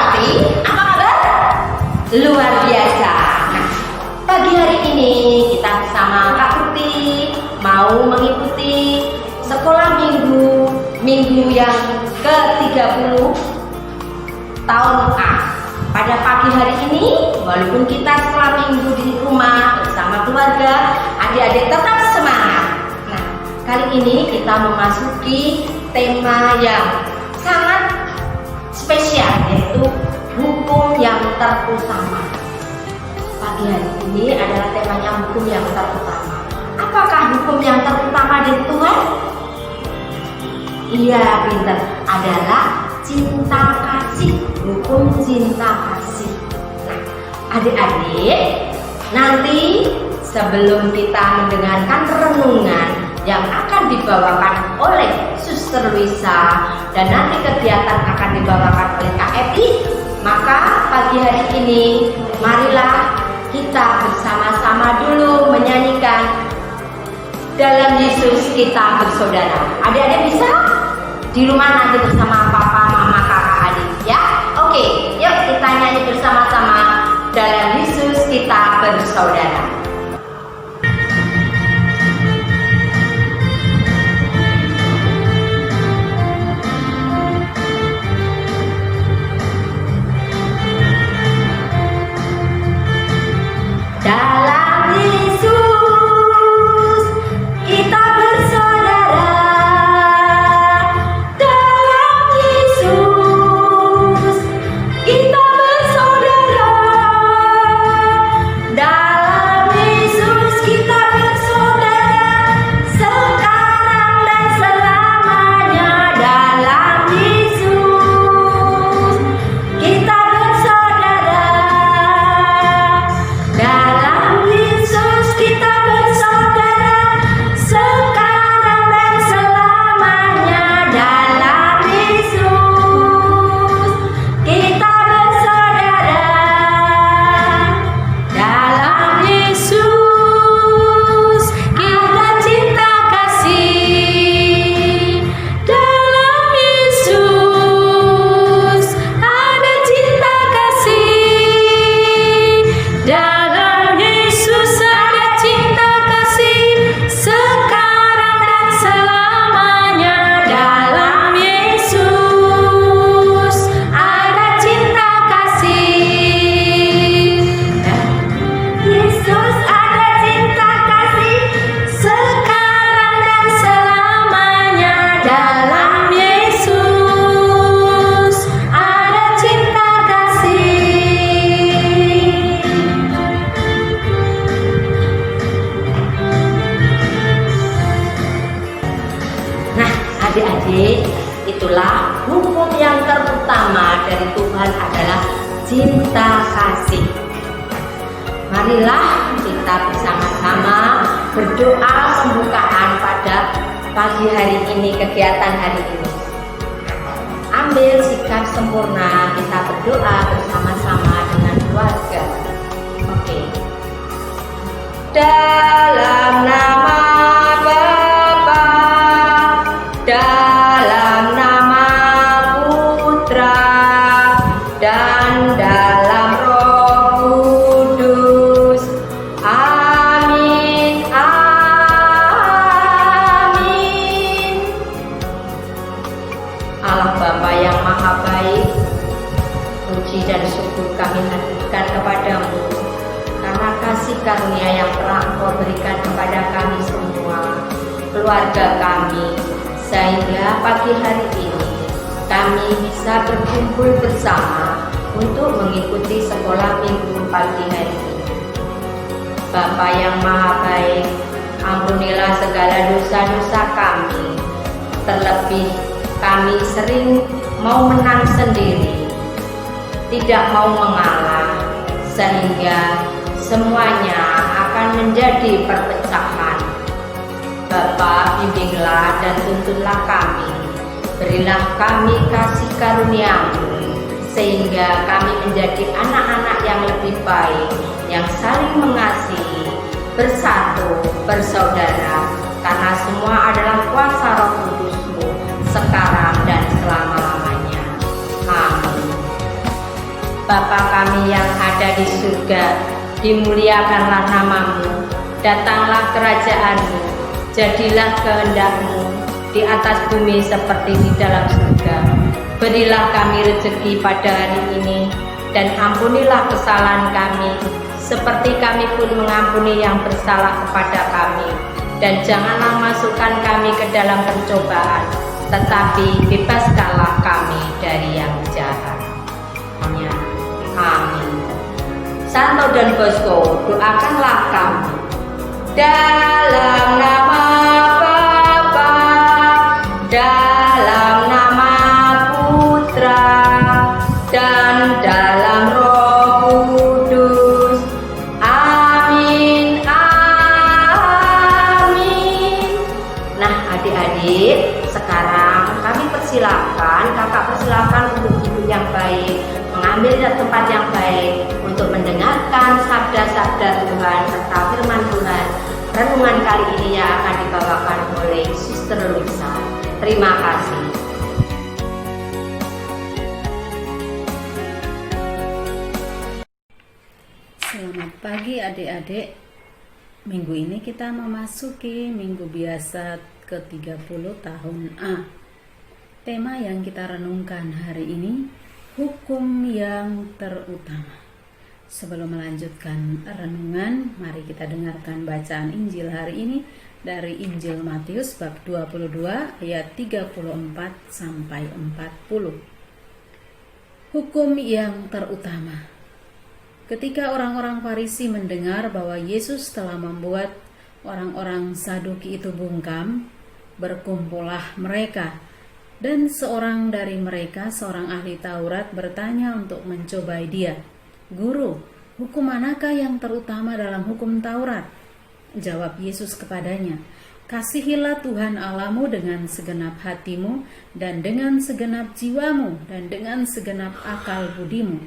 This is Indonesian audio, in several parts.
Melati, apa kabar? Luar biasa. Nah, pagi hari ini kita bersama Kak Putih mau mengikuti sekolah minggu yang ke-30 tahun A. Pada pagi hari ini, walaupun kita sekolah minggu di rumah bersama keluarga, adik-adik tetap semangat. Nah, kali ini kita memasuki tema yang sangat spesial, yaitu hukum yang terutama. Pagi hari ini adalah temanya hukum yang terutama. Apakah hukum yang terutama dari Tuhan? Iya, pintar. Adalah cinta kasih. Hukum cinta kasih. Nah, adik-adik, nanti sebelum kita mendengarkan renungan yang akan dibawakan oleh Suster Luisa dan nanti kegiatan akan dibawakan oleh Kak Epi, maka pagi hari ini marilah kita bersama-sama dulu menyanyikan Dalam Yesus Kita Bersaudara. Adik-adik bisa? Di rumah nanti bersama papa, mama, kakak, adik ya. Oke, yuk kita nyanyi bersama-sama Dalam Yesus Kita Bersaudara. Dalam Yesus kita bersaudara. Dalam Yesus kita bersaudara. Dalam Yesus kita bersaudara. Sekarang dan selamanya. Dalam Yesus kita bersaudara. Dalam Yesus kita bersaudara, sekarang dan selamanya. Dalam Yesus kita bersaudara. Dalam Yesus ada cinta kasih. Dalam Yesus ada cinta kasih. Dalam Yesus ada cinta kasih sekarang dan selamanya. Dalam Yesus ada cinta kasih. Yesus ada cinta kasih sekarang dan selamanya. Dalam Yesus ada cinta kasih. Nah, adik-adik, itulah hukum yang terutama dari Tuhan adalah cinta kasih. Marilah kita bersama-sama berdoa pembukaan pada pagi hari ini, kegiatan hari ini. Ambil sikap sempurna, kita berdoa bersama-sama dengan keluarga. Oke. Dalam nama Bapa, dalam nama Putra, dan dalam Roh Kudus. Amin, amin. Allah Bapa yang Maha Baik, puji dan syukur kami haturkan kepadamu karena kasih karunia yang telah Engkau berikan kepada kami semua, keluarga kami, sehingga pagi hari ini kami bisa berkumpul bersama untuk mengikuti sekolah minggu pagi hari ini. Bapa yang Maha Baik, ampunilah segala dosa-dosa kami. Terlebih kami sering mau menang sendiri, tidak mau mengalah, sehingga semuanya akan menjadi perpecahan. Bapa, bimbinglah dan tuntunlah kami. Berilah kami kasih karunia-Mu, sehingga kami menjadi anak-anak yang lebih baik, yang saling mengasihi, bersatu, bersaudara, karena semua adalah kuasa Roh Kudus-Mu sekarang dan selama-lamanya. Amin. Bapa kami yang ada di surga, dimuliakanlah nama-Mu, datanglah kerajaan-Mu, jadilah kehendak-Mu di atas bumi seperti di dalam surga. Berilah kami rezeki pada hari ini, dan ampunilah kesalahan kami, seperti kami pun mengampuni yang bersalah kepada kami. Dan janganlah masukkan kami ke dalam pencobaan, tetapi bebaskanlah kami dari yang jahat. Amin. Santo dan Bosco, doakanlah kami. Dalam nama Bapa, dalam nama Putra, dan dalam Roh Kudus. Amin. Amin. Nah, adik-adik, sekarang kami kakak persilakan untuk duduk yang baik, mengambil tempat yang baik untuk mendengarkan sabda-sabda Tuhan serta firman Tuhan. Renungan kali ini yang akan dibawakan oleh Sister Luisa. Terima kasih. Selamat pagi adik-adik. Minggu ini kita memasuki minggu biasa ke-30 tahun A. Tema yang kita renungkan hari ini, hukum yang terutama. Sebelum melanjutkan renungan, mari kita dengarkan bacaan Injil hari ini dari Injil Matius bab 22 ayat 34 sampai 40. Hukum yang terutama. Ketika orang-orang Farisi mendengar bahwa Yesus telah membuat orang-orang Saduki itu bungkam, berkumpullah mereka, dan seorang dari mereka, seorang ahli Taurat, bertanya untuk mencobai dia, "Guru, hukum manakah yang terutama dalam hukum Taurat?" Jawab Yesus kepadanya, "Kasihilah Tuhan Allahmu dengan segenap hatimu, dan dengan segenap jiwamu, dan dengan segenap akal budimu.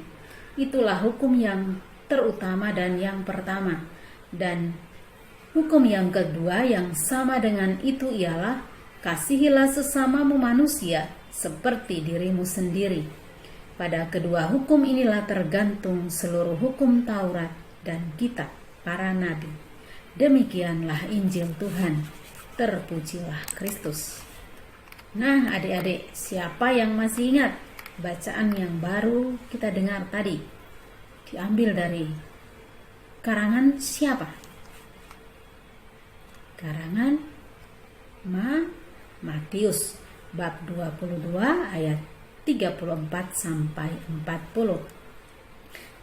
Itulah hukum yang terutama dan yang pertama. Dan hukum yang kedua yang sama dengan itu ialah, kasihilah sesamamu manusia seperti dirimu sendiri. Pada kedua hukum inilah tergantung seluruh hukum Taurat dan kitab para nabi." Demikianlah Injil Tuhan. Terpujilah Kristus. Nah adik-adik, siapa yang masih ingat bacaan yang baru kita dengar tadi? Diambil dari karangan siapa? Karangan Matius bab 22 ayat 34 sampai 40.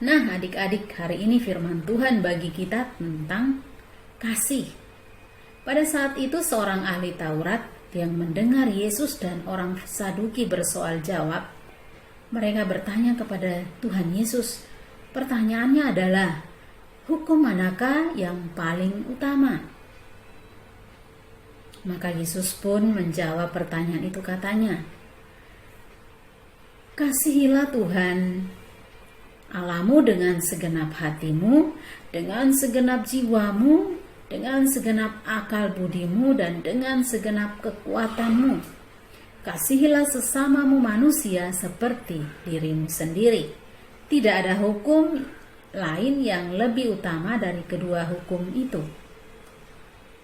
Nah, adik-adik, hari ini firman Tuhan bagi kita tentang kasih. Pada saat itu seorang ahli Taurat yang mendengar Yesus dan orang Saduki bersoal jawab, mereka bertanya kepada Tuhan Yesus. Pertanyaannya adalah, hukum manakah yang paling utama? Maka Yesus pun menjawab pertanyaan itu, katanya, "Kasihilah Tuhan Allahmu dengan segenap hatimu, dengan segenap jiwamu, dengan segenap akal budimu, dan dengan segenap kekuatanmu. Kasihilah sesamamu manusia seperti dirimu sendiri." Tidak ada hukum lain yang lebih utama dari kedua hukum itu.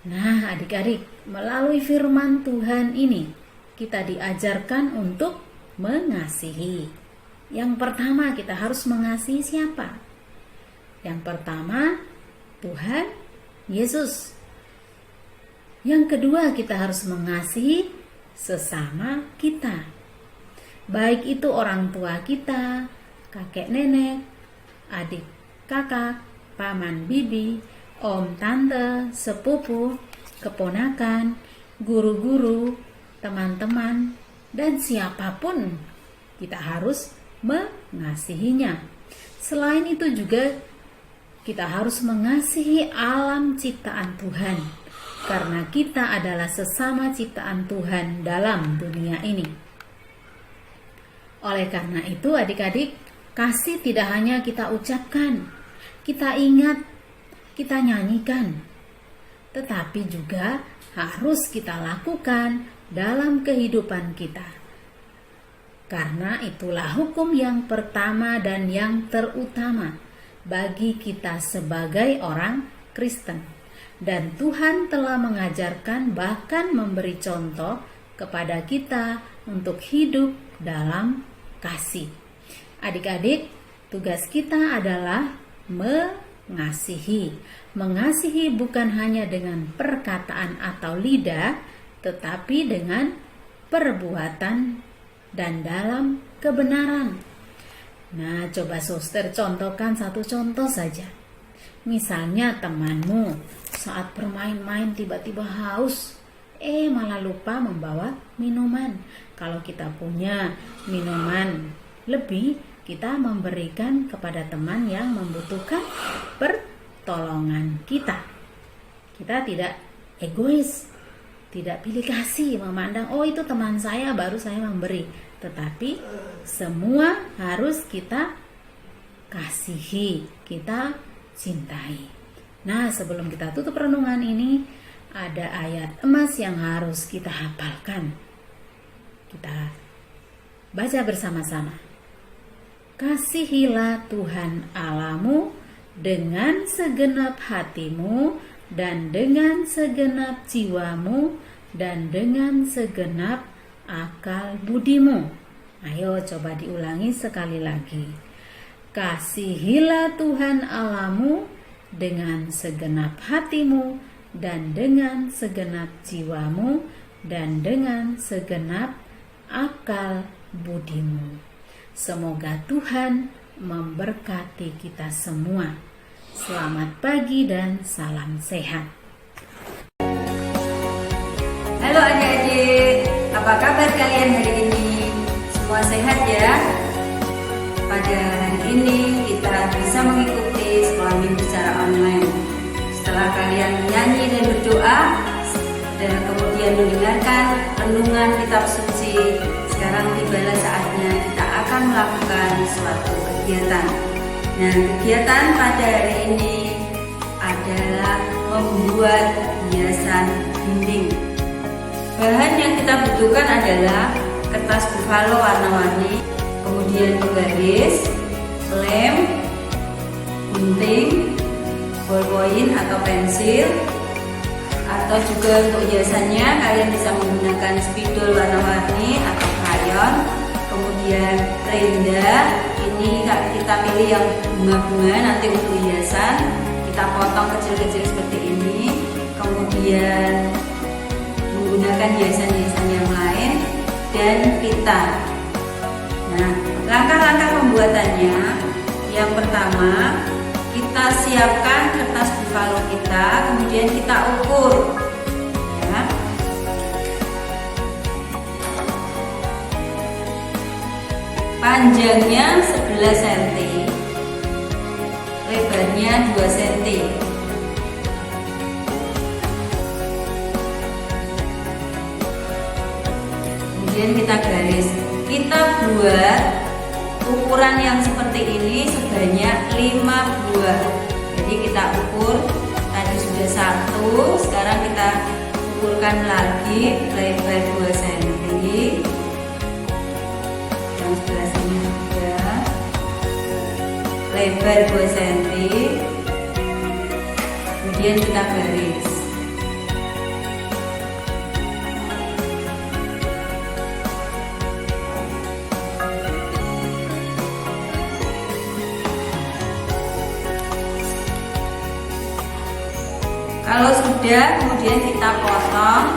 Nah, adik-adik, melalui firman Tuhan ini, kita diajarkan untuk mengasihi. Yang pertama, kita harus mengasihi siapa? Yang pertama, Tuhan Yesus. Yang kedua, kita harus mengasihi sesama kita. Baik itu orang tua kita, kakek nenek, adik kakak, paman bibi, om tante, sepupu, keponakan, guru-guru, teman-teman, dan siapapun, kita harus mengasihinya. Selain itu juga kita harus mengasihi alam ciptaan Tuhan, karena kita adalah sesama ciptaan Tuhan dalam dunia ini. Oleh karena itu adik-adik, kasih tidak hanya kita ucapkan, kita ingat, kita nyanyikan, tetapi juga harus kita lakukan dalam kehidupan kita. Karena itulah hukum yang pertama dan yang terutama bagi kita sebagai orang Kristen. Dan Tuhan telah mengajarkan bahkan memberi contoh kepada kita untuk hidup dalam kasih. Adik-adik, tugas kita adalah mengasihi. Mengasihi bukan hanya dengan perkataan atau lidah, tetapi dengan perbuatan dan dalam kebenaran. Nah, coba suster contohkan satu contoh saja. Misalnya temanmu saat bermain-main tiba-tiba haus, malah lupa membawa minuman. Kalau kita punya minuman lebih, kita memberikan kepada teman yang membutuhkan pertolongan kita. Kita tidak egois, tidak pilih kasih, memandang itu teman saya baru saya memberi, tetapi semua harus kita kasihi, kita cintai. Nah, sebelum kita tutup renungan ini, ada ayat emas yang harus kita hafalkan. Kita baca bersama-sama. Kasihilah Tuhan Allahmu dengan segenap hatimu dan dengan segenap jiwamu dan dengan segenap akal budimu. Ayo coba diulangi sekali lagi. Kasihilah Tuhan Allahmu dengan segenap hatimu dan dengan segenap jiwamu dan dengan segenap akal budimu. Semoga Tuhan memberkati kita semua. Selamat pagi dan salam sehat. Halo adik-adik, apa kabar kalian hari ini? Semua sehat ya? Pada hari ini kita bisa mengikuti sekolah minggu secara online. Setelah kalian menyanyi dan berdoa, dan kemudian mendengarkan renungan kitab suci, sekarang tibalah saatnya kita akan melakukan suatu kegiatan. Nah, kegiatan pada hari ini adalah membuat hiasan dinding. Bahan yang kita butuhkan adalah kertas buffalo warna-warni, kemudian penggaris, lem, gunting, ballpoint atau pensil, atau juga untuk hiasannya kalian bisa menggunakan spidol warna-warni atau krayon, kemudian renda. Ini kita pilih yang bunga-bunga nanti untuk hiasan, kita potong kecil-kecil seperti ini, kemudian menggunakan hiasan-hiasan yang lain dan pita. Nah, langkah-langkah pembuatannya, yang pertama kita siapkan kertas buffalo kita, kemudian kita ukur ya. Panjangnya 11 cm, lebarnya 2 cm. Kemudian kita garis. Kita buat ukuran yang seperti ini sebanyak 5 buah. Jadi kita ukur, tadi sudah 1, sekarang kita ukurkan lagi lebar 2 cm. Yang sebelah sini juga lebar 2 cm. Kemudian kita garis. Kalau sudah, kemudian kita potong.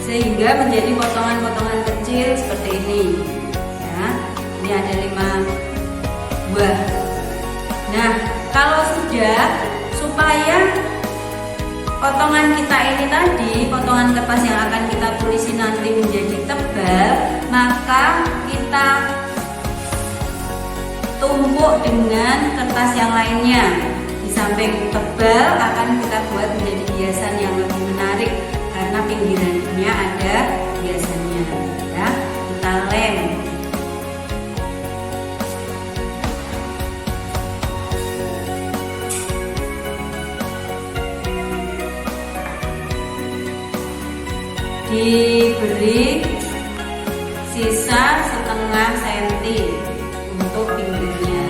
Sehingga menjadi potongan-potongan kecil seperti ini. Ya, ini ada 5 buah. Nah, kalau sudah, supaya potongan kita ini tadi, potongan kertas yang akan kita tulisi nanti menjadi tebal, maka kita tumpuk dengan kertas yang lainnya. Di samping tebal akan kita buat menjadi hiasan yang lebih menarik karena pinggirannya ada hiasannya. Ya, kita lem. diberi sisa setengah senti untuk pinggirnya.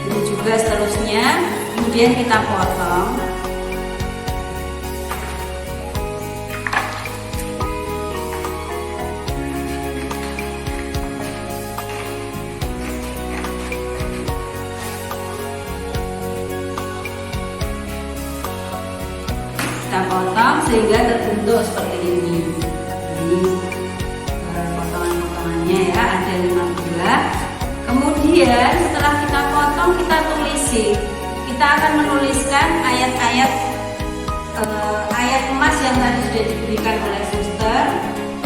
Ini juga seterusnya, kemudian kita potong. Kita potong sehingga terbentuk seperti ini. Ini potongan-potongannya ya, ada 5 buah. Kemudian setelah kita potong, kita tulisi. Kita akan menuliskan ayat-ayat ayat emas yang tadi sudah diberikan oleh suster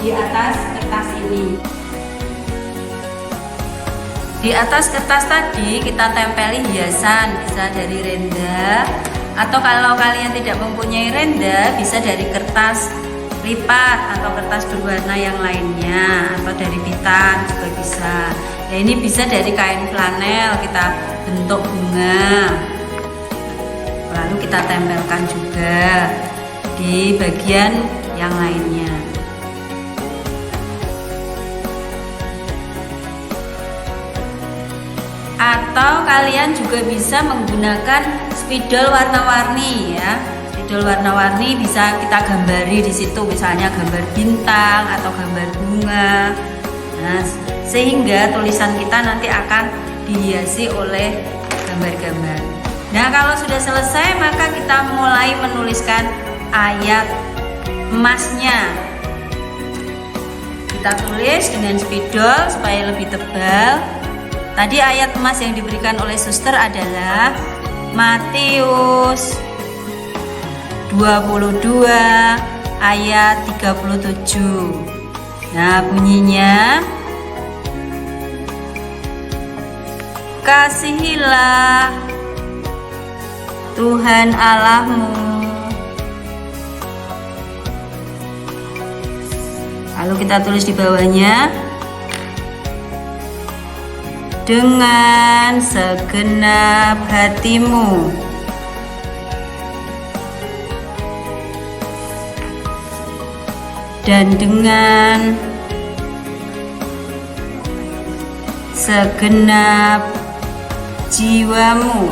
di atas kertas ini. Di atas kertas tadi kita tempeli hiasan, bisa dari renda, atau kalau kalian tidak mempunyai renda, bisa dari kertas lipat atau kertas berwarna yang lainnya, atau dari pita juga bisa. Ya, ini bisa dari kain flanel, kita bentuk bunga, lalu kita tempelkan juga di bagian yang lainnya. Atau kalian juga bisa menggunakan spidol warna-warni ya. Spidol warna-warni bisa kita gambari di situ, misalnya gambar bintang atau gambar bunga. Nah, sehingga tulisan kita nanti akan dihiasi oleh gambar-gambar. Nah, kalau sudah selesai maka kita mulai menuliskan ayat emasnya. Kita tulis dengan spidol supaya lebih tebal. Tadi ayat emas yang diberikan oleh suster adalah Matius 22 ayat 37. Nah, bunyinya, kasihilah Tuhan Allahmu. Lalu kita tulis di bawahnya, dengan segenap hatimu. Dan dengan segenap jiwamu.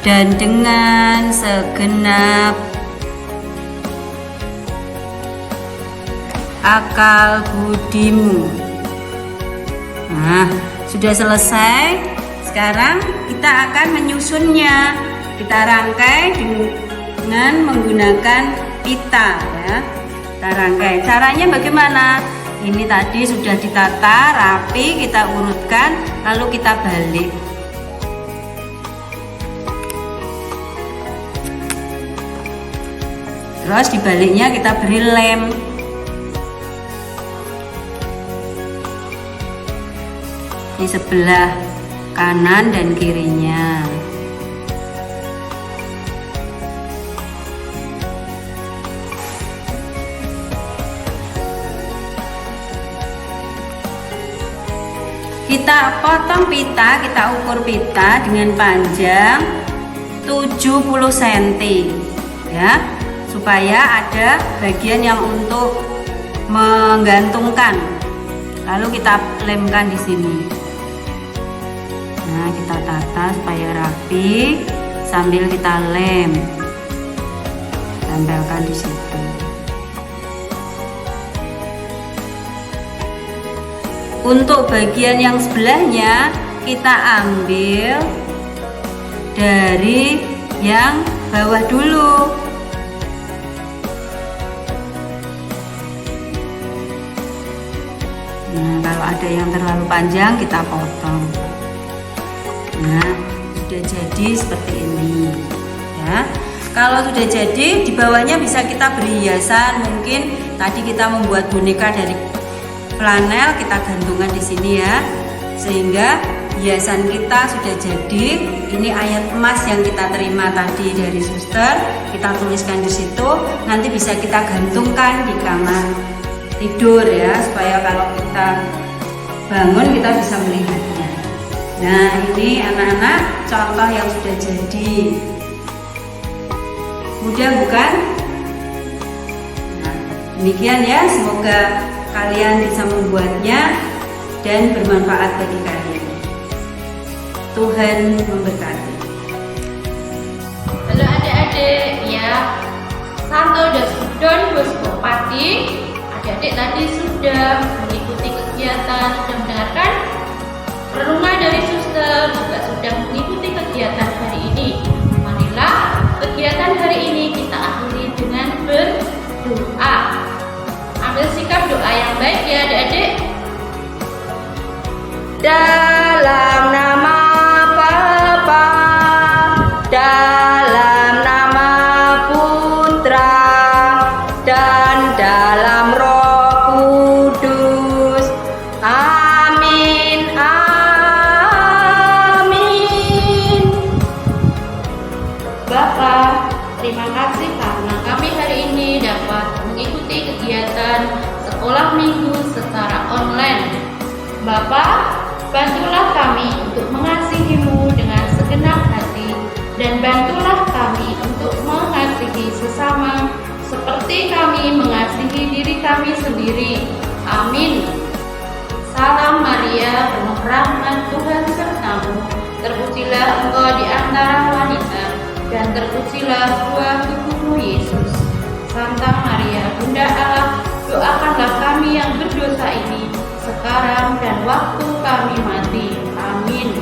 Dan dengan segenap akal budimu. Nah, sudah selesai. Sekarang kita akan menyusunnya. Kita rangkai dengan menggunakan pita ya. Kita rangkai. Caranya bagaimana? Ini tadi sudah ditata rapi, kita urutkan, lalu kita balik. Terus di baliknya kita beri lem. Di sebelah kanan dan kirinya. Kita potong pita, kita ukur pita dengan panjang 70 cm ya, supaya ada bagian yang untuk menggantungkan. Lalu kita lemkan di sini. Nah, kita tata supaya rapi sambil kita lem. Tempelkan di situ. Untuk bagian yang sebelahnya kita ambil dari yang bawah dulu. Nah, kalau ada yang terlalu panjang kita potong. Nah, sudah jadi seperti ini ya. Kalau sudah jadi, di bawahnya bisa kita beri hiasan. Mungkin tadi kita membuat boneka dari flanel, kita gantungan di sini ya, sehingga hiasan kita sudah jadi. Ini ayat emas yang kita terima tadi dari suster, kita tuliskan di situ. Nanti bisa kita gantungkan di kamar tidur ya, supaya kalau kita bangun kita bisa melihatnya. Nah, ini anak-anak contoh yang sudah jadi. Mudah bukan? Nah, demikian ya, semoga kalian bisa membuatnya dan bermanfaat bagi kalian. Tuhan memberkati. Halo adik-adik, ya, Santo Don Bosco Pati. Adik-adik tadi sudah mengikuti kegiatan, sudah mendengarkan renungan dari suster, juga sudah mengikuti kegiatan hari ini. Marilah kegiatan hari ini kita akhiri dengan berdoa. Ambil sikap doa yang baik ya adik-adik. Dalam nama Bapa, dalam nama Putra, dan dalam Roh Kudus. Amin, amin. Bapa, terima kasih karena kami hari ini dapat mengikuti kegiatan sekolah minggu secara online. Bapa, bantulah kami untuk mengasihi-Mu dengan segenap hati, dan bantulah kami untuk mengasihi sesama seperti kami mengasihi diri kami sendiri. Amin. Salam Maria, penuh rahmat, Tuhan sertamu. Terpujilah engkau di antara wanita, dan terpujilah buah tubuhmu Yesus. Santa Maria, Bunda Allah, doakanlah kami yang berdosa ini, sekarang dan waktu kami mati. Amin.